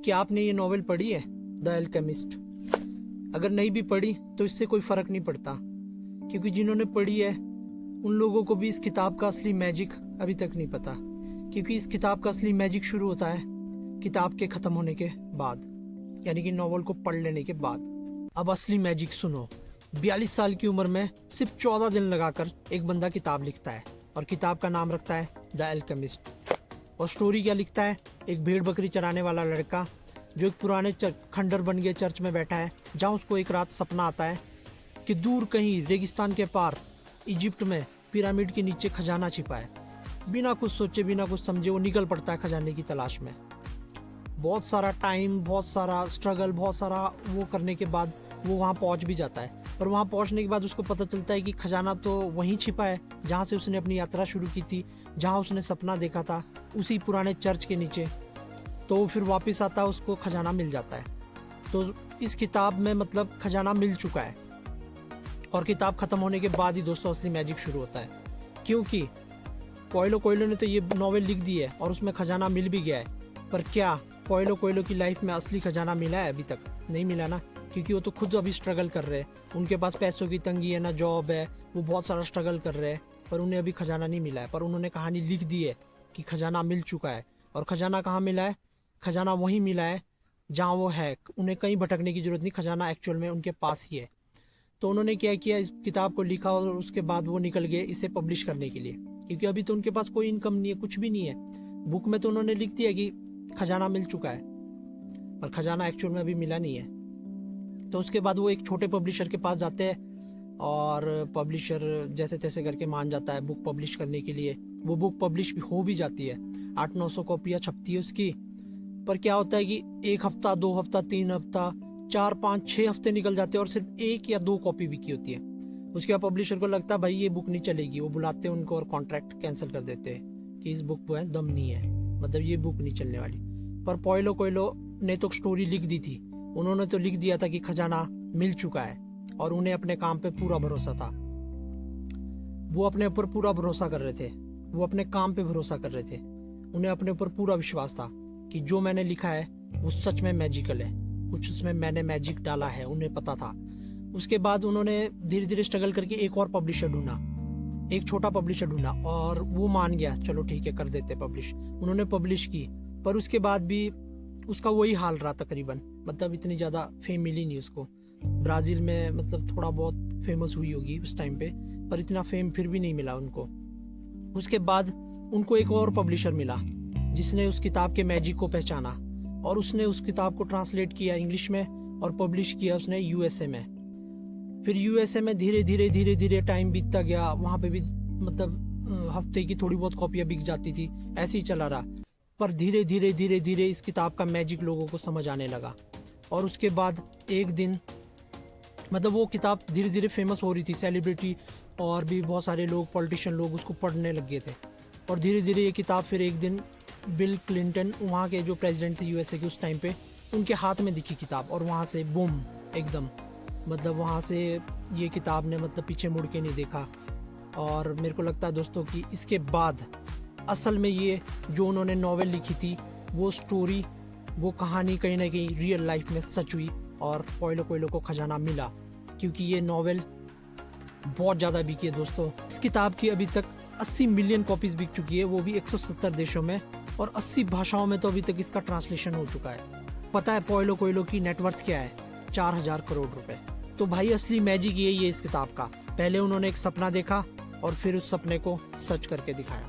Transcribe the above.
कि आपने ये नॉवेल पढ़ी है, द अल्केमिस्ट। अगर नहीं भी पढ़ी तो इससे कोई फ़र्क नहीं पड़ता, क्योंकि जिन्होंने पढ़ी है उन लोगों को भी इस किताब का असली मैजिक अभी तक नहीं पता, क्योंकि इस किताब का असली मैजिक शुरू होता है किताब के ख़त्म होने के बाद, यानी कि नॉवल को पढ़ लेने के बाद। अब असली मैजिक सुनो। 42 साल की उम्र में सिर्फ 14 दिन लगाकर एक बंदा किताब लिखता है, और किताब का नाम रखता है द अल्केमिस्ट। और स्टोरी क्या लिखता है? एक भेड़ बकरी चराने वाला लड़का जो एक पुराने खंडर बन गए चर्च में बैठा है, जहाँ उसको एक रात सपना आता है कि दूर कहीं रेगिस्तान के पार इजिप्ट में पिरामिड के नीचे खजाना छिपा है। बिना कुछ सोचे बिना कुछ समझे वो निकल पड़ता है खजाने की तलाश में। बहुत सारा टाइम, बहुत सारा स्ट्रगल, बहुत सारा वो करने के बाद वो वहाँ पहुँच भी जाता है। और वहाँ पहुँचने के बाद उसको पता चलता है कि खजाना तो वहीं छिपा है जहाँ से उसने अपनी यात्रा शुरू की थी, जहाँ उसने सपना देखा था, उसी पुराने चर्च के नीचे। तो फिर वापस आता है, उसको खजाना मिल जाता है। तो इस किताब में मतलब खजाना मिल चुका है, और किताब ख़त्म होने के बाद ही दोस्तों असली मैजिक शुरू होता है। क्योंकि पॉइलो कोएल्हो ने तो ये नॉवेल लिख दी है और उसमें खजाना मिल भी गया है, पर क्या पॉइलो कोएल्हो की लाइफ में असली खजाना मिला है? अभी तक नहीं मिला ना, क्योंकि वो तो खुद अभी स्ट्रगल कर रहे हैं। उनके पास पैसों की तंगी है, ना जॉब है, वो बहुत सारा स्ट्रगल कर रहे हैं, पर उन्हें अभी खजाना नहीं मिला है। पर उन्होंने कहानी लिख दी है कि खजाना मिल चुका है। और खजाना कहाँ मिला है? खजाना वहीं मिला है जहाँ वो है। उन्हें कहीं भटकने की ज़रूरत नहीं, खजाना एक्चुअल में उनके पास ही है। तो उन्होंने क्या किया, इस किताब को लिखा और उसके बाद वो निकल गए इसे पब्लिश करने के लिए, क्योंकि अभी तो उनके पास कोई इनकम नहीं है, कुछ भी नहीं है। बुक में तो उन्होंने लिख दिया कि खजाना मिल चुका है, पर खजाना एक्चुअल में अभी मिला नहीं है। तो उसके बाद वो एक छोटे पब्लिशर के पास जाते हैं, और पब्लिशर जैसे तैसे करके मान जाता है बुक पब्लिश करने के लिए। वो बुक पब्लिश भी हो भी जाती है, 800-900 कॉपियाँ छपती है उसकी। पर क्या होता है कि 1 हफ्ता, 2 हफ्ता, 3 हफ्ता, 4, 5, 6 हफ्ते निकल जाते हैं और सिर्फ 1 या 2 कॉपी बिकी होती है। उसके बाद पब्लिशर को लगता है भाई ये बुक नहीं चलेगी, वो बुलाते हैं उनको और कॉन्ट्रैक्ट कैंसिल कर देते हैं कि इस बुक पर दम नहीं है, मतलब ये बुक नहीं चलने वाली। पर पॉइलो कोएल्हो ने तो स्टोरी लिख दी थी, उन्होंने तो लिख दिया था कि खजाना मिल चुका है, और उन्हें अपने काम पे पूरा भरोसा था। वो अपने ऊपर पूरा भरोसा कर रहे थे, वो अपने काम पे भरोसा कर रहे थे। उन्हें अपने ऊपर पूरा विश्वास था कि जो मैंने लिखा है वो सच में मैजिकल है, कुछ उसमें मैंने मैजिक डाला है, उन्हें पता था। उसके बाद उन्होंने धीरे धीरे स्ट्रगल करके एक और पब्लिशर ढूंढा, एक छोटा पब्लिशर ढूंढा, और वो मान गया, चलो ठीक है कर देते पब्लिश। उन्होंने पब्लिश की, पर उसके बाद भी उसका वही हाल रहा तकरीबन, मतलब इतनी ज़्यादा फेम मिली नहीं उसको। ब्राज़ील में मतलब थोड़ा बहुत फेमस हुई होगी उस टाइम पे, पर इतना फेम फिर भी नहीं मिला उनको। उसके बाद उनको एक और पब्लिशर मिला जिसने उस किताब के मैजिक को पहचाना, और उसने उस किताब को ट्रांसलेट किया इंग्लिश में और पब्लिश किया उसने यूएसए में। फिर यूएसए में धीरे धीरे धीरे धीरे टाइम बीतता गया, वहाँ पे भी मतलब हफ्ते की थोड़ी बहुत कॉपियाँ बिक जाती थी, ऐसे ही चला रहा। पर धीरे धीरे धीरे धीरे इस किताब का मैजिक लोगों को समझ आने लगा, और उसके बाद एक दिन मतलब वो किताब धीरे धीरे फेमस हो रही थी, सेलिब्रिटी और भी बहुत सारे लोग, पॉलिटिशियन लोग उसको पढ़ने लग गए थे। और धीरे धीरे ये किताब फिर एक दिन बिल क्लिंटन, वहाँ के जो प्रेसिडेंट थे यूएसए के उस टाइम पे, उनके हाथ में दिखी किताब, और वहाँ से बूम एकदम, मतलब वहाँ से ये किताब ने मतलब पीछे मुड़ के नहीं देखा। और मेरे को लगता है दोस्तों कि इसके बाद असल में ये जो उन्होंने नॉवेल लिखी थी, वो स्टोरी, वो कहानी कहीं ना कहीं रियल लाइफ में सच हुई, और पॉइलो कोएल्हो को खजाना मिला, क्योंकि ये नॉवेल बहुत ज़्यादा बिकी है दोस्तों। इस किताब की अभी तक 80 मिलियन कॉपीज़ बिक चुकी है, वो भी 170 देशों में, और 80 भाषाओं में तो अभी तक इसका ट्रांसलेशन हो चुका है। पता है पॉइलो कोएल्हो की नेटवर्थ क्या है? 4000 करोड़ रुपए। तो भाई असली मैजिक यही है इस किताब का। पहले उन्होंने एक सपना देखा और फिर उस सपने को सच करके दिखाया।